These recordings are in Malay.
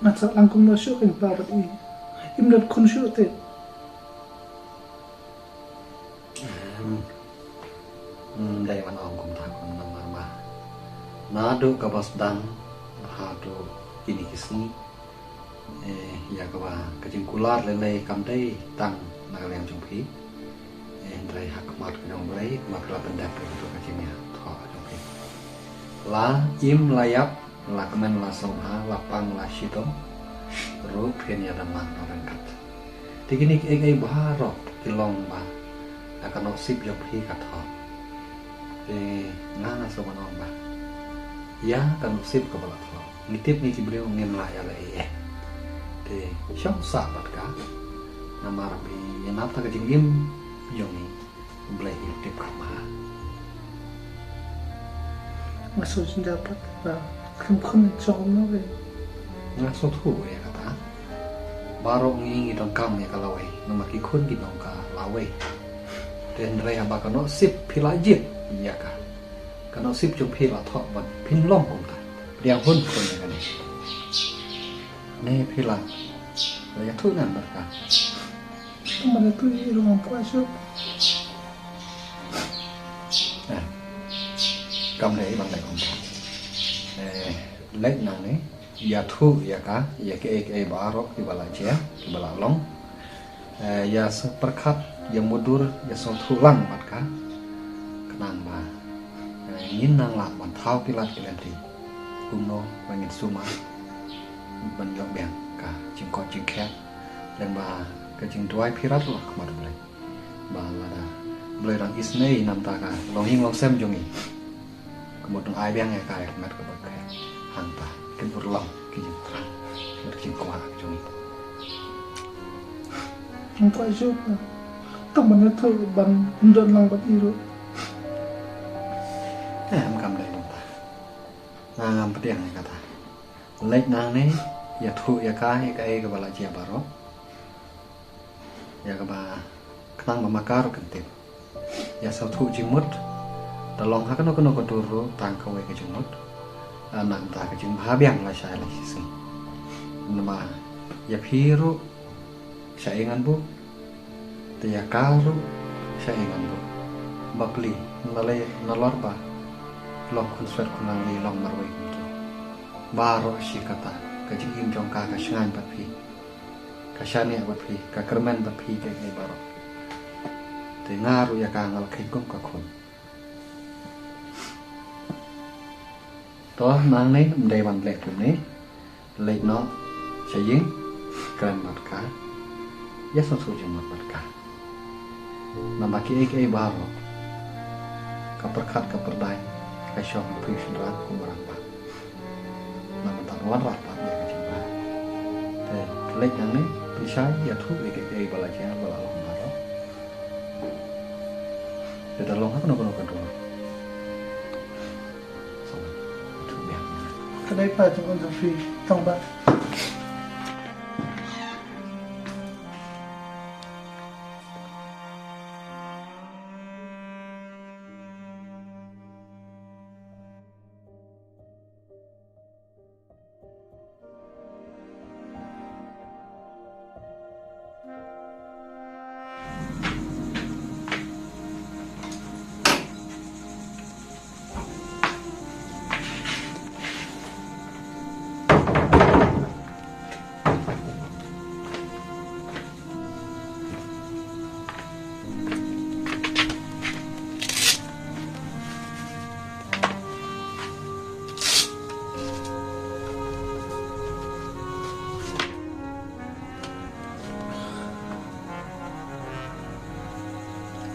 Ngasa langkum no syuk ing babat i. Imdat kun syuk te. Đây bạn ông cũng thắc con nằm mà nado kabas dan hado ini kisni ya kaba kajing kular lele kamdai tang nagalem jungpi ndrai hakmat kajong brai makla pendap untuk kajingnya tho jungpi la im layap la kemen la songha lapang la shito rup henya damang norengkat tigini ai baharo kilong ba akan osip jungpi katho ngana somanon ba ya kan sip ke balat lo ngitip ni beliau ngem lah ya le te syong sa bat ka nama rabi yang nata ke jingim yongi blai ngitip ka ma Masuk dapat ba kun chong no be. ngaso thu ya kata baro ngi dong kam ya kalau we nama ki kun di dong ka lawe den rai aba kano sip pilajit ya ka kano sip jung phi la tho bat phin long kum ta riang hun kun ya kan ne phi la ya thu nan bat ka Mana tu i ruang puasa. cầm đấy bằng này không lấy nào này ya thu ya ka ya ke ba rok di bala che di bala long ya seperkat ya mudur ya so thu lang bat ka kenang ba yin nang la ban thau pilat kilanti kumno bangin suma ban yok beng ka ching ko ching khe dan ba ka ching tuai pirat lo kemar boleh ba la da boleh rang isnei nam ta ka long hing long sem jongi kemudian ai beng ya ka mat ka ba ka hanta kin urlong kin trang kin kwa jongi Ang puasa ba. Tak mana tu ban ndon lang bat i ro. em cầm đây đồng ta ngam pediang ni kata lek nang ni ya thu ya ka ke bala chia baro ya ka ba knang ba makar kentip ya sa thu jimut talong ha kono ko turu tang ka we ke jimut nang ta ke jim ha biang la sai la si nama ya phiru sai ngan bu te ya karu sai ngan bu bakli nalai nalor ba long konsert kunang li long marwai gitu baro si kata kajing im jong ka shngan bat phi ka shani bat phi ka kermen bat phi ke baro te ngaru ya ka ngal khai kum ka khon to nang nei dei ban lek tum nei lek no saying kran bat ka ya so su jong bat ka nama ki baro ka perkat ka perdai Kasyong puisi ran kumarang ba, nama tanwan rat ba dia kecimba. Lek yang ni pisai ya tu ke bala cia bala long baro. Kita long apa nak kedua. So, tu biang. Kadai pa jong on free tong ba.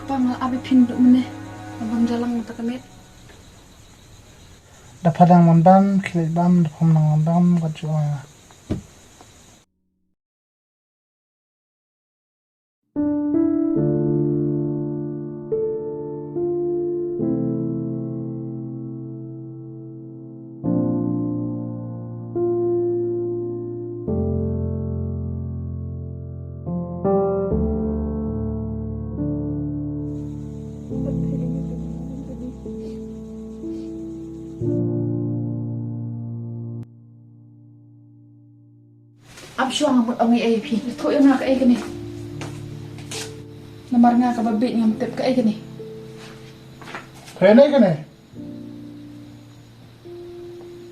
Bang abi pin mene bang jalang mata kamet Dapat ang mandam kilit bam dapam nang mandam kacua. Ab syuang amut ongi ay pi. Ko yung nga ka ay gani. Namar nga ka babit ngam tip ka ay gani. Thế này cái này.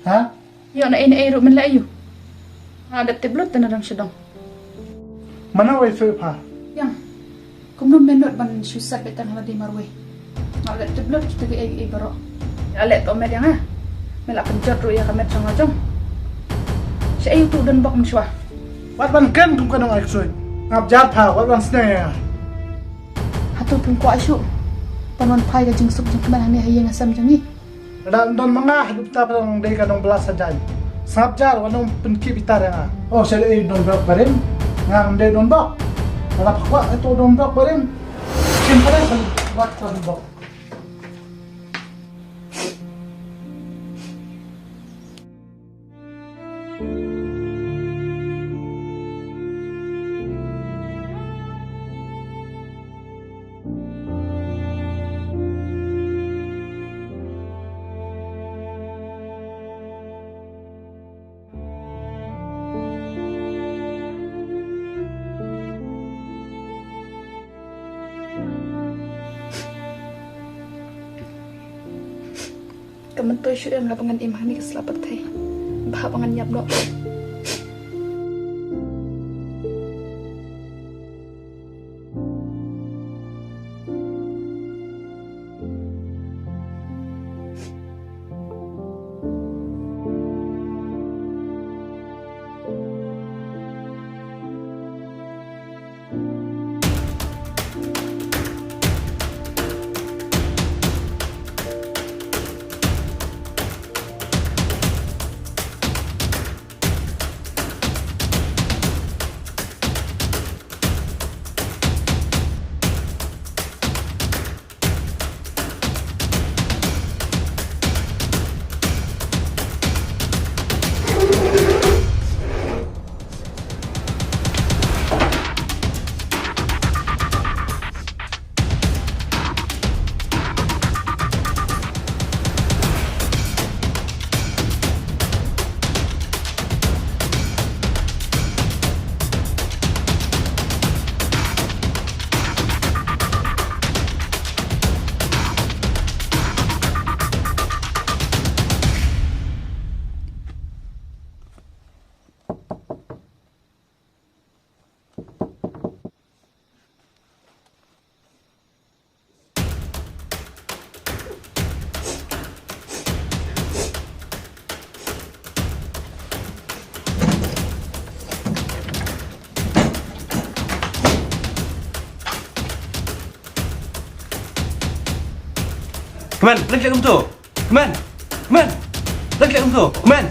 Hả? Yo na ay ro man la ayo. Ada tip lut tanarang syadong. Mana wai fe pa? Yang. Kumno menot ban susat betan hadi marwe. Ada tip lut kita ay baro. Ale to med yang ha. Mela penjat ro ya kamet sang ajong. Si ayo tu dan bak mswa. Wat ban ken kum kanong ai soi. Ngap jat pa wat ban snai ya. Hatu pun ko asu. Panon pai ka jing sup jing ban hani hayang asam jangi. Dan mga hidup ta parang day kanong belas saja. Sap jar wanong penki bitar ya. Oh saya don bak barim. Ngam day don bak. Wala pakwa ito don bak barim. Siyempre kan wat don bak. Kementoy syuk yang lapangan imah ni keselapat thay. Bahap pangan nyap dok. Come on, let's get them to. Come on, come on, let's get them to. Come on.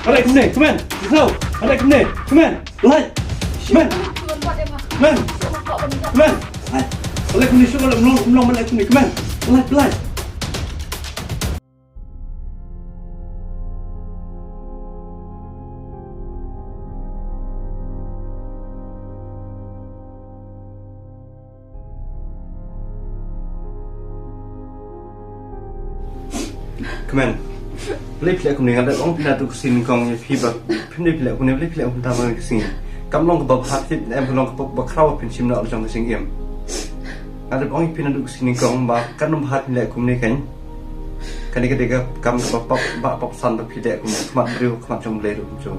Alright, come on, come on. Let's go. Alright, come on, come on. Light. Come on, come on, come on. Alright, come on. Show them long, alright, come on. Come on. Light, light. Come on. Lấy philẹ của mình ăn được ông philẹ tụ xin con phi bạc phim đây philẹ của mình lấy philẹ của ta vào cái xin cắm long cái bọc hạt phim em long cái bọc khâu phim chim nọ trong cái sinh em ăn được ông phim ăn được xin con bà cắt nôm hạt philẹ của mình cái này cái cắm cái bọc săn bọc philẹ của mình mặt riêu mặt trong lề được chung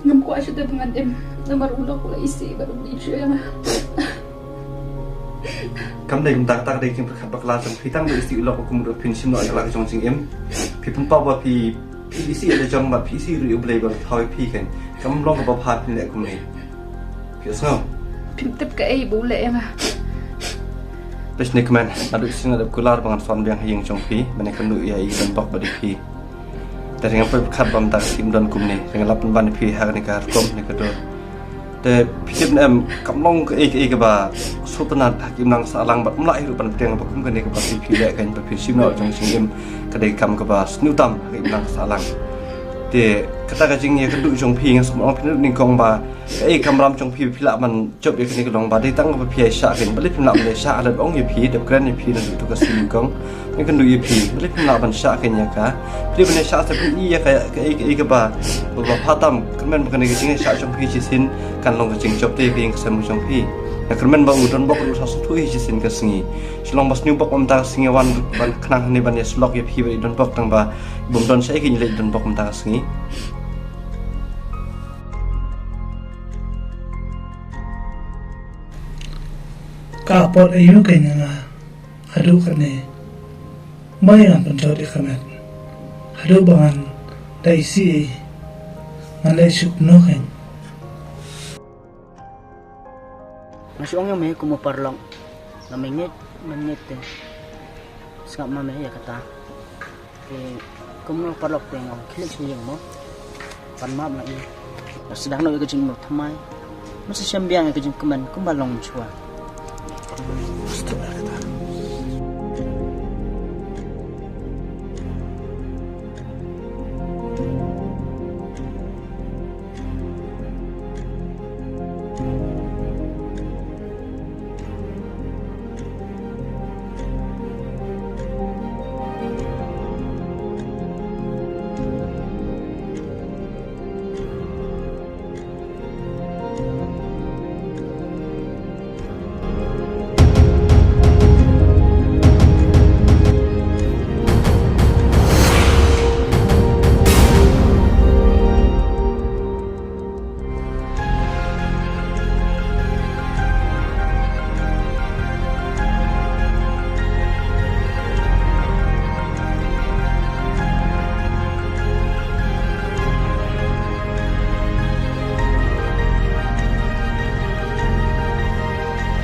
Ngam ko asu te pangan em. Namar ulo ko la isi baru di syuk yang. Cắm đây chúng ta đây chúng ta bạc la trong khi tăng được sự lọc của một phim chim nọ là cái trong sinh em phim phong bao và phim PC ở trong mà PC review play bằng thôi phim cái cắm long cái bọc hạt philẹ của mình hiểu sao Pim tip ka ay bule yang. Terus ni keman, ada sini ada kular bangan fan yang hayang trong pi, mana kan nu ia dan bak badi pi. Dari yang perkat bam tak sim dan kum ni, dengan lapan ban pi har ni kar kom ni kedua. Te pikir em kamlong ke ba sultanat hakim nang salang bat mulai hidup pan pedang ba kum kan ni ke ba pi lek kan ba pi sim no trong sim em kedai kam ke ba snutam hakim nang salang. để kata kajing ya keduk jong pi ngas mo pin ni kong ba kamram jong pi phila man job ye kini long ba de tang ba pi sha ken balik phila le sha ala ong ye pi de gran ye pi na tu ka sin kong ni kan du ye pi balik phila ban sha ken ya ka pli ban sha sa pin ya ka ba phatam kan kan ni jing sha jong pi chi sin kan long jing job te pi sam jong pi na kan ba udon bok lu sa su thu chi sin ka singi silong bas new bok om ta singi wan ban knang ni ban ye slok ye pi ba don bok tang ba bum don sai kin le don bok om ta singi Kapot ayu kanya nga adu kane bayan pencot ikamet adu bangan daisi ngalai sukno kan Masuk orang yang kumu parlong, na menit deh, skap mama ya kata, kumu parlok deh ngom, klik sih yang mau, pan maaf lagi, sedang nak kerja mau thamai, masih sembiang kerja keman, kumbal long cua.